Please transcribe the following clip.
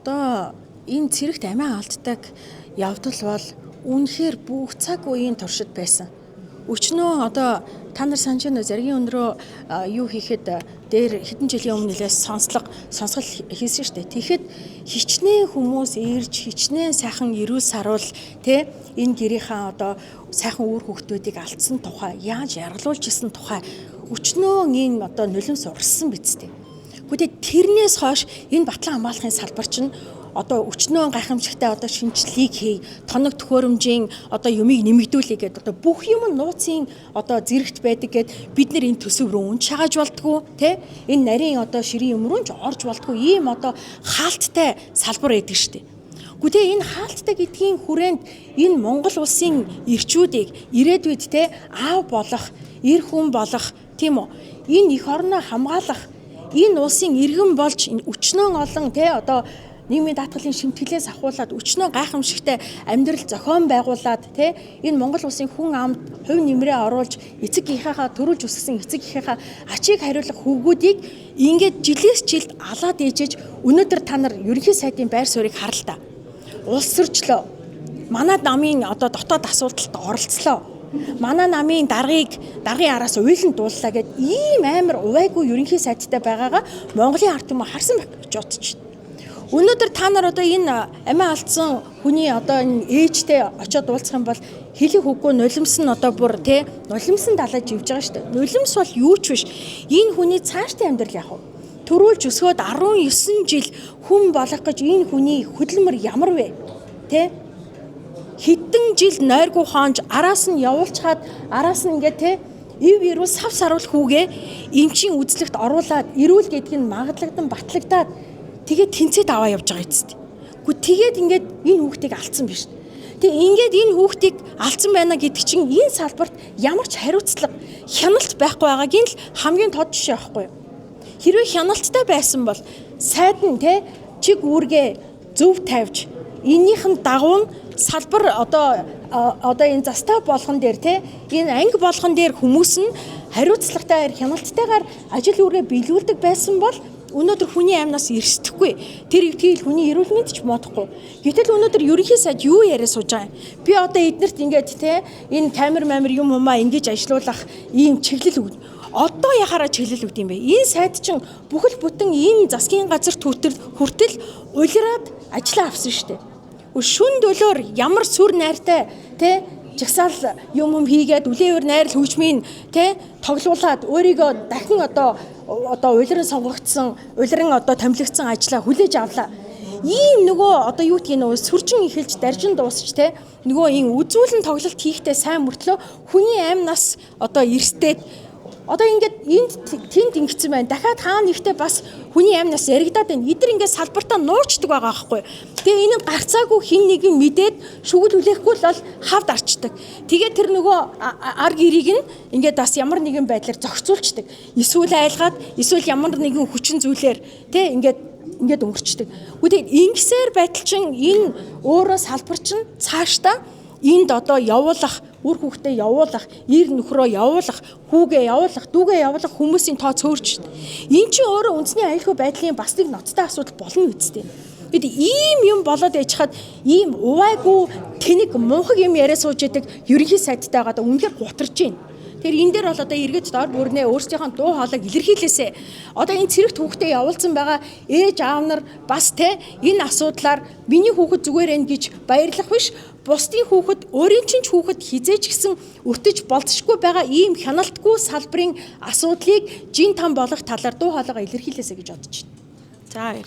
Одоо энэ цэрэгт амиа алддаг явдал бол үнэхээр бүх цаг үеийн туршид байсан. Өчнөө одоо та нар санаж байна уу, заргийн өндрөө юу хийхэд дээр хэдэн жилийн өмнө нэлээс сонсгол хийсэн шүү дээ. Тэгэхэд хичнээн хүмүүс ирж хичнээн сайхан эрүүл саруул тэ энэ гэрийнхаа одоо сайхан үр хүүхдүүдийг алдсан тухай яаж яргалуулж исэн тухай өчнөө энэ одоо нулимс урссан биз дээ. Гэхдээ тэрнээс хойш энэ батлан хамгаалахын салбар чинь одоо өчнөө гайхамшигтай одоо шинжилгээг хий, тоног төхөөрөмжийн одоо юмыг нэмэгдүүлээ гэдэг одоо бүх юм нууцын одоо зэрэгт байдаг гэд бид нэр энэ төсөв рүү унж шагааж болтгоо тий энэ нарийн одоо ширийн юм руу ч орж болтгоо ийм одоо хаалттай салбар байдаг штеп. Гэхдээ энэ хаалттай гэдгийн хүрээнд энэ Монгол улсын ирчүүдийг ирээдүйд тий аав болох, эр хүн болох тийм үү энэ эх орноо хамгаалах энэ улсын иргэн болж өчнөө олон тий одоо нийгмийн даатгалын шимтгэлээс ахуулаад өчнөө гайхамшигтай амьдрал зохион байгуулад тий энэ Монгол улсын хүн амд хувь нэмрээ оруулж эцэг эхийнхээ төрүүлж өсгсөн эцэг эхийнхээ ачийг хариулах хүүгүүдийг ингээд жилээс жилд алаад ээжэж өнөөдөр та нар ерөнхий сайдын байр суурийг харал та. Улс төрчлөө. Манай намын одоо дотоод асуудалд оролцлоо. Манай намын даргын араас уйлан дууллаа гэд ийм амар увайгүй ерөнхий сайдтай байгаагаа Монголын ард түмэн харсан байх гэж бодож байна. Өнөөдөр та нар одоо энэ амиа алдсан хүний одоо энэ ээжтэй очиод уулзах юм бол хэлэх үгүй нулимс нь одоо бүр тий нулимсан далаад живж байгаа шүү дээ. Нулимс бол юу ч биш. Энэ хүний цаашдын амьдрал яах вэ? Төрүүлж өсгөөд 19 жил хүн болох гэж энэ хүний хөдөлмөр ямар вэ? Тий хэдэн жил нойргүй хоонж араас нь явуулчаад араас нь ингээд те ив ирүүл сав саруул хүүгээ эмчийн үзлэгт оруулаад ирүүл гэдг нь магадлагдан батлагдаад тэгээд тэнцээд аваа явж байгаа эцэст. Гэхдээ тэгээд ингээд энэ хүүхдийг алдсан биш. Тэгээд ингээд энэ хүүхдийг алдсан байна гэдэг чинь энэ салбарт ямар ч хариуцлага хяналт байхгүй байгаагийн л хамгийн тод жишээ байхгүй юу? Хэрвээ хяналттай байсан бол сайд нь те чиг үүргээ зөв тавьж эннийхэн дагуу салбар одоо энэ застав болгон дээр те энэ анги болгон дээр хүмүүс нь хариуцлагатай хяналтайгаар ажил үүргээ биелүүлдэг байсан бол өнөөдөр хүний амнаас эрсдэхгүй тэр өвтгийл хүний эрүүл мэнд ч модохгүй. Гэтэл өнөөдөр ерөнхий сайд юу яриа сууж байгаа юм? Би одоо эднэрт ингээд те энэ камер юм ингэж ажилуулах ийм чиглэл өгнө. Одоо яхаараа чиглэл өгд юм бэ? Энэ сайд чинь бүхэл бүтэн энэ засгийн газар хүртэл улираад ажиллаа авсан шүү дээ. Шүн дөлөөр ямар сүр найртай те жагсаал юм хийгээд үлээвэр найрал хөгжмийн те тоглуулад өөрийгөө дахин одоо улиран сонгогдсон улиран одоо томилогдсон ажлаа хүлээж авлаа. Ийм нөгөө одоо юу гэдгийг нөгөө сүржин эхэлж даржин дуусч те нөгөө ийм үзүүлэн тоглолт хийхдээ сайн мөртлөө хүний амнаас одоо эрсдээд одоо ингээд энд тэнд ингэсэн байна. Дахиад хаана нэгтээ бас хүний амнаас яригадаад байна. Эдгээр ингээд салбартаа нуучдаг байгаа байхгүй. Тэгээ энэ гарцаагүй хин нэг юм мэдээд шүгэл үлээхгүй л бол хавд арчдаг. Тэгээ тэр нөгөө ар гэрийг нь ингээд бас ямар нэгэн байдлаар зохицуулцдаг. Эсвэл айлгаад эсвэл ямар нэгэн хүчин зүйлээр тэ ингээд өнгөрчдөг. Гэхдээ ингэсээр байтал чин энэ өөрөө салбар чин цаашдаа энд одоо явуулах, үр хүүхдээ явуулах, ир нөхрөө явуулах, хүүгээ явуулах, дүүгээ явуулах хүмүүсийн тоо цөөрч шин. Энэ чинь өөрөө үндэсний аюулгүй байдлын бас нэг ноцтой асуудал болно үсттэй. Бид ийм юм болоод яжхад ийм увайгүй тэнэг мунхаг юм яриа сууж идэг ерөнхий сайдтай байгаа да үнэхээр гутарж байна. Тэр энэ дээр бол одоо эргэж дор бүрнээ өөрсдийнхөө дуу хоолойг илэрхийлээсэ. Одоо энэ цэрэгт хүүхдээ явуулсан байгаа ээж аав нар бас те энэ асуудлаар миний хүүхэд зүгээр ээ гэж баярлах биш. Бусдын хүүхэд өөрийн чинь хүүхэд хизээж гисэн өртөж болцсохгүй байгаа ийм хяналтгүй салбарын асуудлыг жин там болох талаар дуу хоолойгоо илэрхийлээсэ гэж бодож байна. За